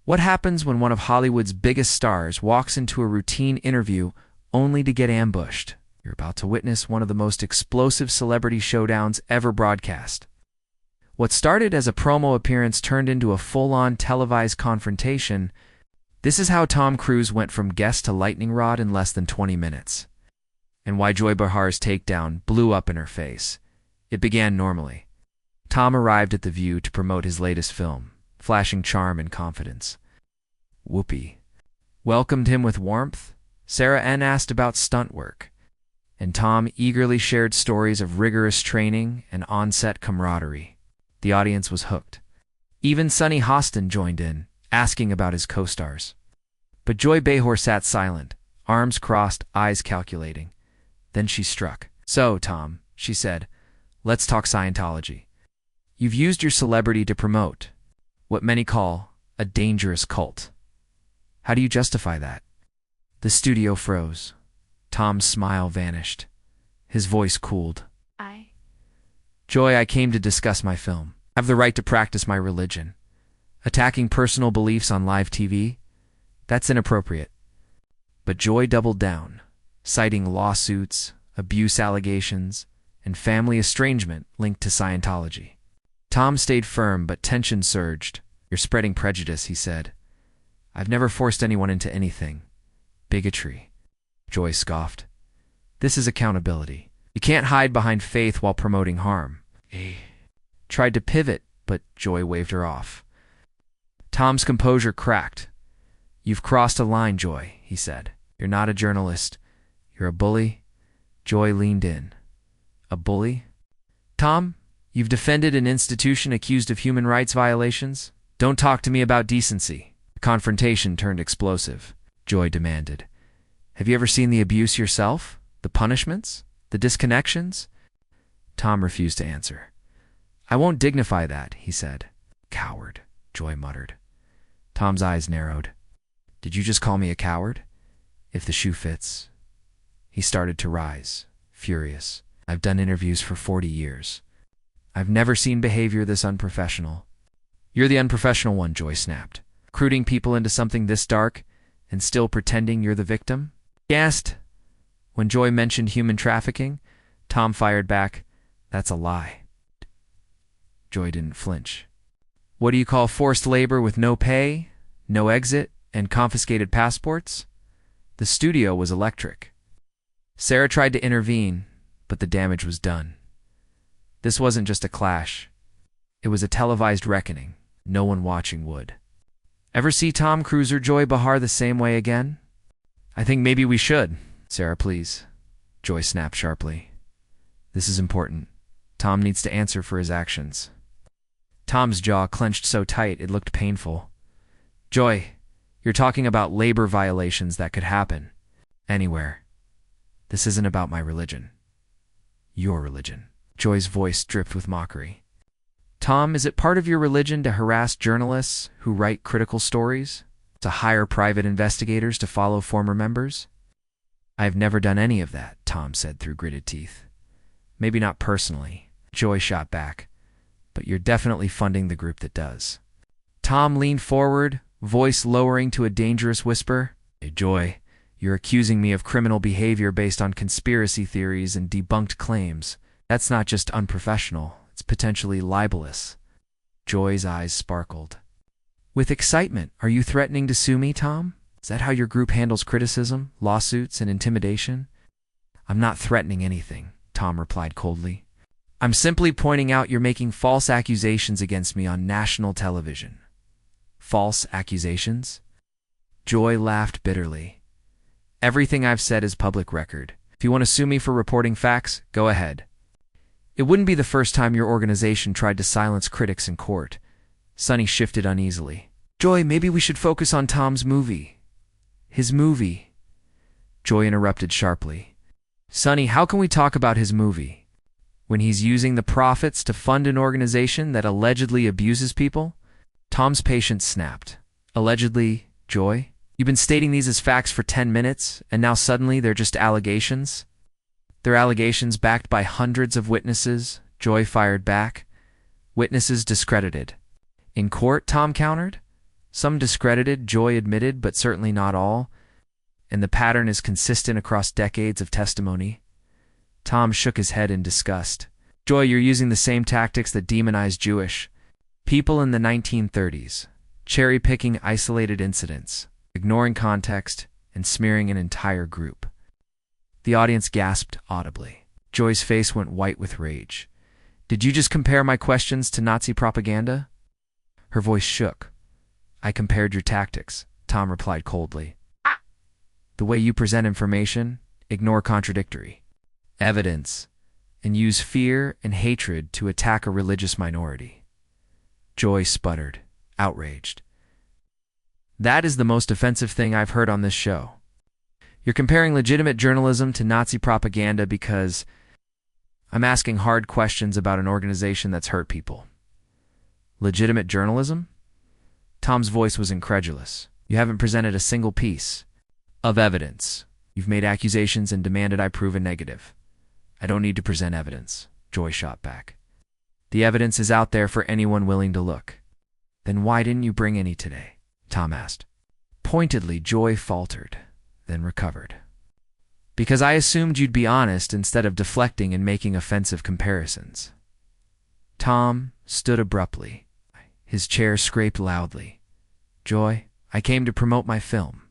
What happens when one of Hollywood's biggest stars walks into a routine interview only to get ambushed? You're about to witness one of the most explosive celebrity showdowns ever broadcast. What started as a promo appearance turned into a full-on televised confrontation. This is how Tom Cruise went from guest to lightning rod in less than 20 minutes. And why Joy Behar's takedown blew up in her face. It began normally. Tom arrived at The View to promote his latest film, flashing charm and confidence. Whoopi welcomed him with warmth. Sarah N. asked about stunt work. And Tom eagerly shared stories of rigorous training and on-set camaraderie. The audience was hooked. Even Sunny Hostin joined in, asking about his co-stars. But Joy Behar sat silent, arms crossed, eyes calculating. Then she struck. "So, Tom," she said, "let's talk Scientology. You've used your celebrity to promote what many call a dangerous cult. How do you justify that?" The studio froze. Tom's smile vanished. His voice cooled. "Joy, I came to discuss my film. I have the right to practice my religion. Attacking personal beliefs on live TV? That's inappropriate." But Joy doubled down, citing lawsuits, abuse allegations, and family estrangement linked to Scientology. Tom stayed firm, but tension surged. "You're spreading prejudice," he said. "I've never forced anyone into anything. Bigotry." Joy scoffed. "This is accountability. You can't hide behind faith while promoting harm." Tried to pivot, but Joy waved her off. Tom's composure cracked. "You've crossed a line, Joy," he said. "You're not a journalist. You're a bully." Joy leaned in. "A bully? Tom, you've defended an institution accused of human rights violations? Don't talk to me about decency." The confrontation turned explosive. Joy demanded, "Have you ever seen the abuse yourself? The punishments? The disconnections?" Tom refused to answer. "I won't dignify that," he said. "Coward," Joy muttered. Tom's eyes narrowed. "Did you just call me a coward? If the shoe fits." He started to rise, furious. "I've done interviews for 40 years. I've never seen behavior this unprofessional." "You're the unprofessional one," Joy snapped. "Recruiting people into something this dark and still pretending you're the victim?" He asked. When Joy mentioned human trafficking, Tom fired back, "That's a lie." Joy didn't flinch. "What do you call forced labor with no pay, no exit, and confiscated passports?" The studio was electric. Sarah tried to intervene, but the damage was done. This wasn't just a clash. It was a televised reckoning. No one watching would. "Ever see Tom Cruise or Joy Behar the same way again?" "I think maybe we should." "Sarah, please," Joy snapped sharply. "This is important. Tom needs to answer for his actions." Tom's jaw clenched so tight it looked painful. "Joy, you're talking about labor violations that could happen anywhere. This isn't about my religion. Your religion." Joy's voice dripped with mockery. "Tom, is it part of your religion to harass journalists who write critical stories? To hire private investigators to follow former members?" "I've never done any of that," Tom said through gritted teeth. "Maybe not personally," Joy shot back, "but you're definitely funding the group that does." Tom leaned forward, voice lowering to a dangerous whisper. "Hey, Joy, you're accusing me of criminal behavior based on conspiracy theories and debunked claims. That's not just unprofessional, it's potentially libelous." Joy's eyes sparkled. "With excitement, are you threatening to sue me, Tom? Is that how your group handles criticism, lawsuits, and intimidation?" "I'm not threatening anything," Tom replied coldly. "I'm simply pointing out you're making false accusations against me on national television." "False accusations?" Joy laughed bitterly. "Everything I've said is public record. If you want to sue me for reporting facts, go ahead." "It wouldn't be the first time your organization tried to silence critics in court." Sunny shifted uneasily. "Joy, maybe we should focus on Tom's movie." "His movie?" Joy interrupted sharply. "Sunny, how can we talk about his movie when he's using the profits to fund an organization that allegedly abuses people?" Tom's patience snapped. "Allegedly, Joy? You've been stating these as facts for 10 minutes, and now suddenly they're just allegations?" "They're allegations backed by hundreds of witnesses," Joy fired back. "Witnesses discredited." "In court," Tom countered. Some discredited, Joy admitted, but certainly not all. And the pattern is consistent across decades of testimony. Tom shook his head in disgust. Joy, you're using the same tactics that demonized Jewish people in the 1930s, cherry-picking isolated incidents, ignoring context, and smearing an entire group. The audience gasped audibly. Joy's face went white with rage. Did you just compare my questions to Nazi propaganda? Her voice shook. I compared your tactics, Tom replied coldly. The way you present information, ignore contradictory evidence, and use fear and hatred to attack a religious minority. Joy sputtered, outraged. That is the most offensive thing I've heard on this show. You're comparing legitimate journalism to Nazi propaganda because I'm asking hard questions about an organization that's hurt people. Legitimate journalism? Tom's voice was incredulous. You haven't presented a single piece of evidence. You've made accusations and demanded I prove a negative. I don't need to present evidence, Joy shot back. The evidence is out there for anyone willing to look. Then why didn't you bring any today? Tom asked. Pointedly, Joy faltered, then recovered. Because I assumed you'd be honest instead of deflecting and making offensive comparisons. Tom stood abruptly. His chair scraped loudly. Joy, I came to promote my film.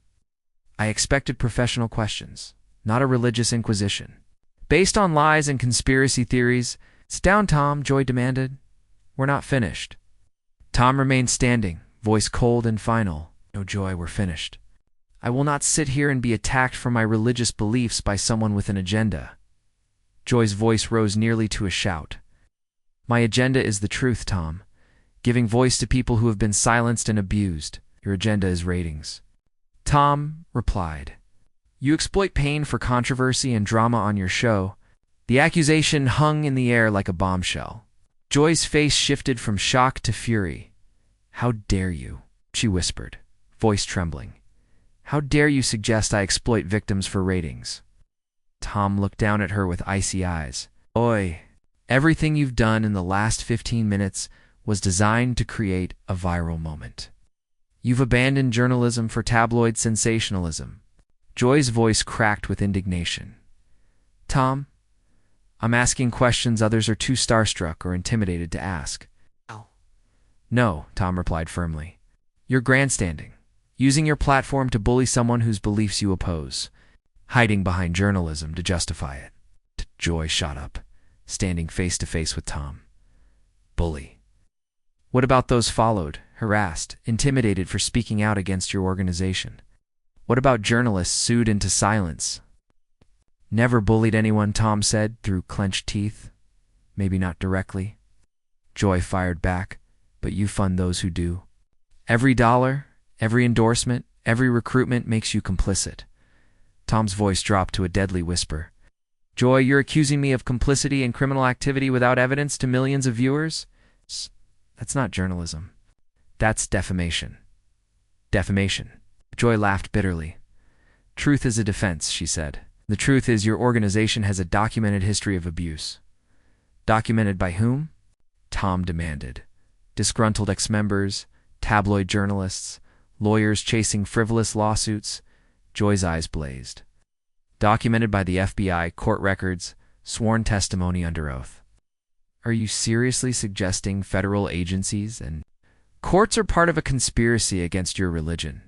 I expected professional questions, not a religious inquisition. Based on lies and conspiracy theories. Sit down, Tom, Joy demanded. We're not finished. Tom remained standing, voice cold and final. No, Joy, we're finished. I will not sit here and be attacked for my religious beliefs by someone with an agenda. Joy's voice rose nearly to a shout. My agenda is the truth, Tom. Giving voice to people who have been silenced and abused. Your agenda is ratings. Tom replied. You exploit pain for controversy and drama on your show. The accusation hung in the air like a bombshell. Joy's face shifted from shock to fury. How dare you, she whispered, voice trembling. How dare you suggest I exploit victims for ratings? Tom looked down at her with icy eyes. Oi, everything you've done in the last 15 minutes was designed to create a viral moment. You've abandoned journalism for tabloid sensationalism. Joy's voice cracked with indignation. Tom, I'm asking questions others are too starstruck or intimidated to ask. No, Tom replied firmly. You're grandstanding, using your platform to bully someone whose beliefs you oppose, hiding behind journalism to justify it. Joy shot up, standing face to face with Tom. Bully. What about those followed, harassed, intimidated for speaking out against your organization? What about journalists sued into silence? Never bullied anyone, Tom said through clenched teeth. Maybe not directly. Joy fired back, but you fund those who do. Every dollar, every endorsement, every recruitment makes you complicit. Tom's voice dropped to a deadly whisper. Joy, you're accusing me of complicity in criminal activity without evidence to millions of viewers? That's not journalism. That's defamation. Defamation. Joy laughed bitterly. Truth is a defense, she said. The truth is your organization has a documented history of abuse. Documented by whom? Tom demanded. Disgruntled ex-members, tabloid journalists, lawyers chasing frivolous lawsuits. Joy's eyes blazed. Documented by the FBI, court records, sworn testimony under oath. Are you seriously suggesting federal agencies and courts are part of a conspiracy against your religion?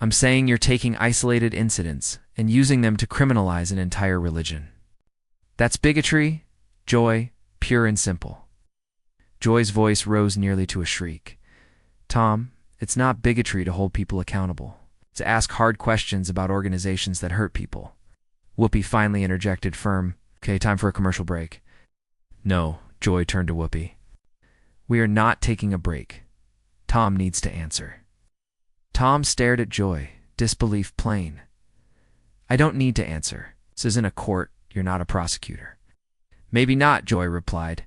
I'm saying you're taking isolated incidents and using them to criminalize an entire religion. That's bigotry, Joy, pure and simple. Joy's voice rose nearly to a shriek. Tom, it's not bigotry to hold people accountable. To ask hard questions about organizations that hurt people. Whoopi finally interjected firm. Okay, time for a commercial break. No, Joy turned to Whoopi. We are not taking a break. Tom needs to answer. Tom stared at Joy, disbelief plain. I don't need to answer. This isn't a court. You're not a prosecutor. Maybe not, Joy replied.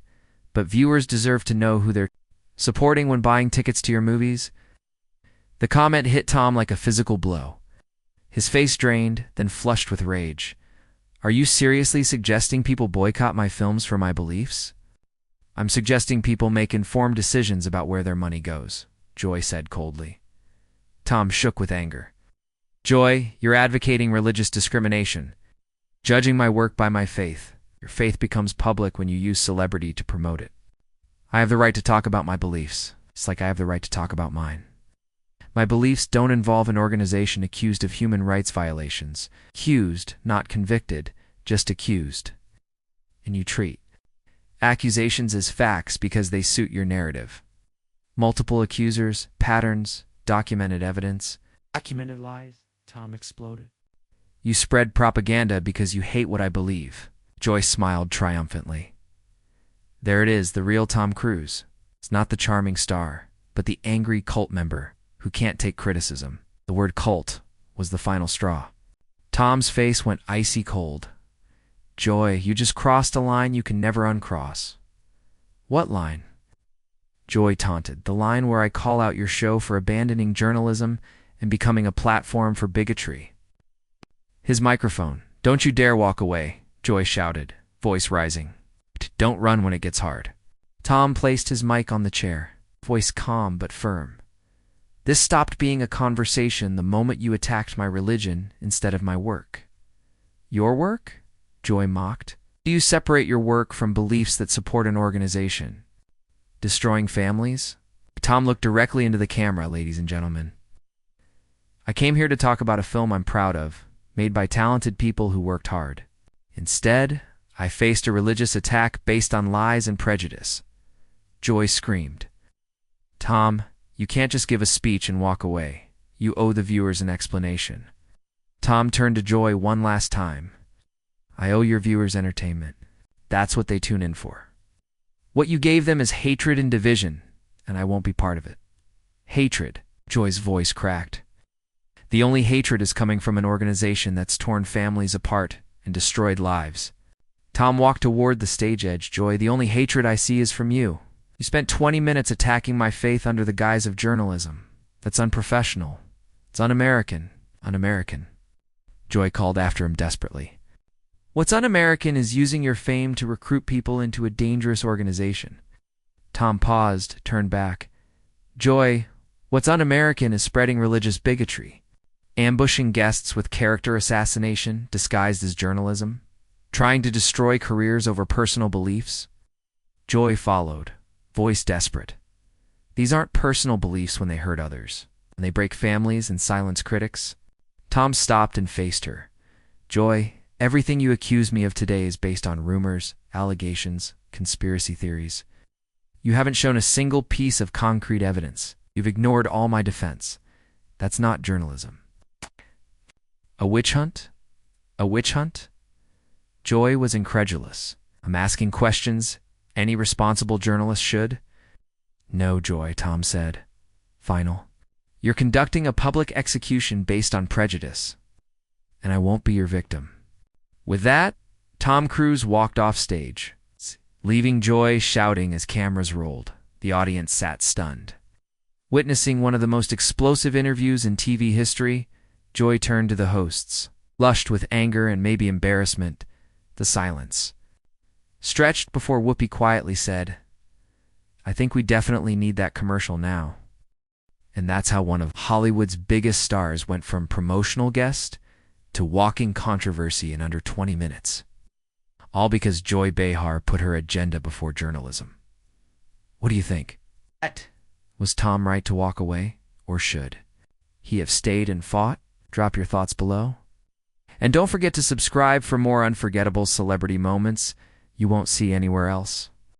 But viewers deserve to know who they're supporting when buying tickets to your movies. The comment hit Tom like a physical blow. His face drained, then flushed with rage. Are you seriously suggesting people boycott my films for my beliefs? I'm suggesting people make informed decisions about where their money goes, Joy said coldly. Tom shook with anger. Joy, you're advocating religious discrimination, judging my work by my faith. Your faith becomes public when you use celebrity to promote it. I have the right to talk about my beliefs, just like I have the right to talk about mine. My beliefs don't involve an organization accused of human rights violations. Accused, not convicted, just accused. And you treat accusations as facts because they suit your narrative. Multiple accusers, patterns, documented evidence. Documented lies, Tom exploded. You spread propaganda because you hate what I believe. Joy smiled triumphantly. There it is, the real Tom Cruise. It's not the charming star, but the angry cult member who can't take criticism. The word cult was the final straw. Tom's face went icy cold. Joy, you just crossed a line you can never uncross. What line? Joy taunted. The line where I call out your show for abandoning journalism and becoming a platform for bigotry. His microphone. Don't you dare walk away, Joy shouted, voice rising. Don't run when it gets hard. Tom placed his mic on the chair, voice calm but firm. This stopped being a conversation the moment you attacked my religion instead of my work. Your work? Joy mocked. Do you separate your work from beliefs that support an organization? Destroying families? Tom looked directly into the camera, ladies and gentlemen. I came here to talk about a film I'm proud of, made by talented people who worked hard. Instead, I faced a religious attack based on lies and prejudice. Joy screamed. Tom, you can't just give a speech and walk away. You owe the viewers an explanation. Tom turned to Joy one last time. I owe your viewers entertainment. That's what they tune in for. What you gave them is hatred and division, and I won't be part of it. Hatred, Joy's voice cracked. The only hatred is coming from an organization that's torn families apart and destroyed lives. Tom walked toward the stage edge. Joy, the only hatred I see is from you. You spent 20 minutes attacking my faith under the guise of journalism. That's unprofessional. It's un-American. Un-American. Joy called after him desperately. What's un-American is using your fame to recruit people into a dangerous organization. Tom paused, turned back. Joy, what's un-American is spreading religious bigotry, ambushing guests with character assassination disguised as journalism, trying to destroy careers over personal beliefs. Joy followed, voice desperate. These aren't personal beliefs when they hurt others, when they break families and silence critics. Tom stopped and faced her. Joy, everything you accuse me of today is based on rumors, allegations, conspiracy theories. You haven't shown a single piece of concrete evidence. You've ignored all my defense. That's not journalism. A witch hunt? A witch hunt? Joy was incredulous. I'm asking questions any responsible journalist should. No, Joy, Tom said. Final. You're conducting a public execution based on prejudice, and I won't be your victim. With that, Tom Cruise walked off stage, leaving Joy shouting as cameras rolled. The audience sat stunned. Witnessing one of the most explosive interviews in TV history, Joy turned to the hosts, flushed with anger and maybe embarrassment. The silence stretched before Whoopi quietly said, I think we definitely need that commercial now. And that's how one of Hollywood's biggest stars went from promotional guest to walking controversy in under 20 minutes. All because Joy Behar put her agenda before journalism. What do you think? Was Tom right to walk away, or should he have stayed and fought? Drop your thoughts below. And don't forget to subscribe for more unforgettable celebrity moments you won't see anywhere else.